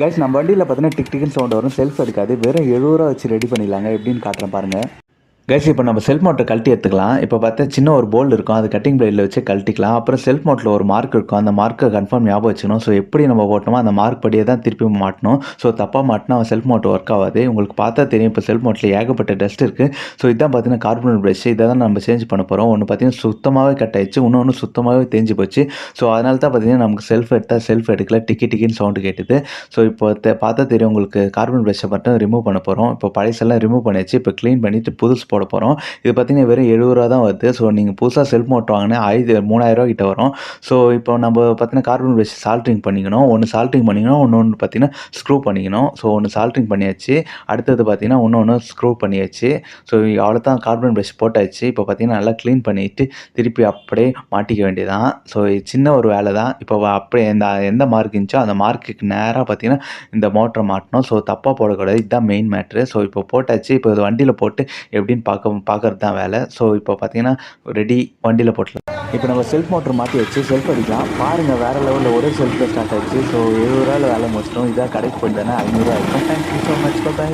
Guys நம்ம வண்டியில் பார்த்தீங்கன்னா டிக் டிக்னு சவுண்ட் வரும், செல்ஃப் எடுக்காது. வெறும் 70 ரூபா வச்சு ரெடி பண்ணிடலாங்க. எப்படின்னு காட்டுறேன் பாருங்கள். கைஸ் இப்போ நம்ம செல்ஃப் மோட்டர் கழட்டி எடுத்துக்கலாம். இப்போ பார்த்தா சின்ன ஒரு போல்டு இருக்கும், அது கட்டிங் பிளேடில் வச்சு கழட்டிக்கலாம். அப்புறம் செல்ஃப் மோட்டரில் ஒரு மார்க் இருக்கும், அந்த மார்க்கை கன்ஃபார்ம் ஞாபகம் வச்சுக்கணும். ஸோ எப்படி நம்ம ஓட்டணுமோ அந்த மார்க் படியே தான் திருப்பி மாட்டணும். ஸோ தப்பாக மாட்டினா செல்ஃப் மோட்டர் ஒர்க் ஆகாது. உங்களுக்கு பார்த்தா தெரியும், இப்போ செல்ஃப் மோட்டரில் ஏகப்பட்ட டஸ்ட் இருக்குது. ஸோ இதான் பார்த்தீங்கன்னா கார்பன் ப்ரஷ், இதை தான் நம்ம சேஞ்ச் பண்ண போகிறோம். ஒன்று பார்த்தீங்கன்னா சுத்தமாகவே கட் ஆயிடுச்சு, இன்னொன்று சுத்தமாகவே தேஞ்சு போச்சு. ஸோ அதனால தான் பார்த்தீங்கன்னா நமக்கு செல்ஃப் எடுத்தால் செல்ஃப் எடுக்கல, டிக்கி டிக்கின்னு சவுண்டு கேட்டுது. ஸோ இப்போ பார்த்தா தெரியும் உங்களுக்கு, கார்பன் ப்ரஷ்ஷை மட்டும் ரிமூவ் பண்ண போகிறோம். இப்போ பழைசெல்லாம் ரிமூவ் பண்ணியாச்சு. இப்போ க்ளீன் பண்ணிவிட்டு புதுசு போட போகிறோம். இது பார்த்தீங்கன்னா வெறும் 70 ரூபா தான் வருது. ஸோ நீங்கள் புதுசாக செல்ஃப் மோட்டர் வாங்கினா 3000 கிட்ட வரும். ஸோ இப்போ நம்ம பார்த்தீங்கன்னா கார்பன் ப்ரஷ் சால்ட்ரிங் பண்ணிக்கணும். ஒன்று சால்ட்ரிங் பண்ணிக்கணும், இன்னொன்று பார்த்தீங்கன்னா ஸ்க்ரூ பண்ணிக்கணும். ஸோ ஒன்று சால்ட்ரிங் பண்ணியாச்சு, அடுத்தது பார்த்தீங்கன்னா இன்னொன்று ஸ்க்ரூ பண்ணியாச்சு. ஸோ அவ்வளோதான், கார்பன் ப்ரஷ் போட்டாச்சு. இப்போ பார்த்தீங்கன்னா நல்லா க்ளீன் பண்ணிவிட்டு திருப்பி அப்படியே மாட்டிக்க வேண்டியதான். ஸோ சின்ன ஒரு வேலை தான். இப்போ அப்படியே எந்த மார்க் இருந்துச்சோ அந்த மார்க்குக்கு நேராக பார்த்தீங்கன்னா இந்த மோட்டரை மாட்டணும். ஸோ தப்பாக போடக்கூடாது, இதுதான் மெயின் மேட்ரு. ஸோ இப்போ போட்டாச்சு. இப்போ இது வண்டியில் போட்டு எப்படின்னு பார்க்கறது தான் வேலை. ஸோ இப்போ பார்த்தீங்கன்னா ரெடி, வண்டியில் போட்டுலாம். இப்போ நம்ம செல்ஃப் மோட்டர் மாட்டி வச்சு செல்ஃப் அடிக்கலாம். பாருங்கள், வேறு லெவலில் ஒரே செல்ஃபில் ஸ்டார்ட் ஆகிடுச்சு. ஸோ 70 ரூபாயில் வேலை முடிச்சிட்டோம். இதாக கடைக்கு போயிட்டு தானே 500 ரூபா இருக்கும். Thank you so much, by.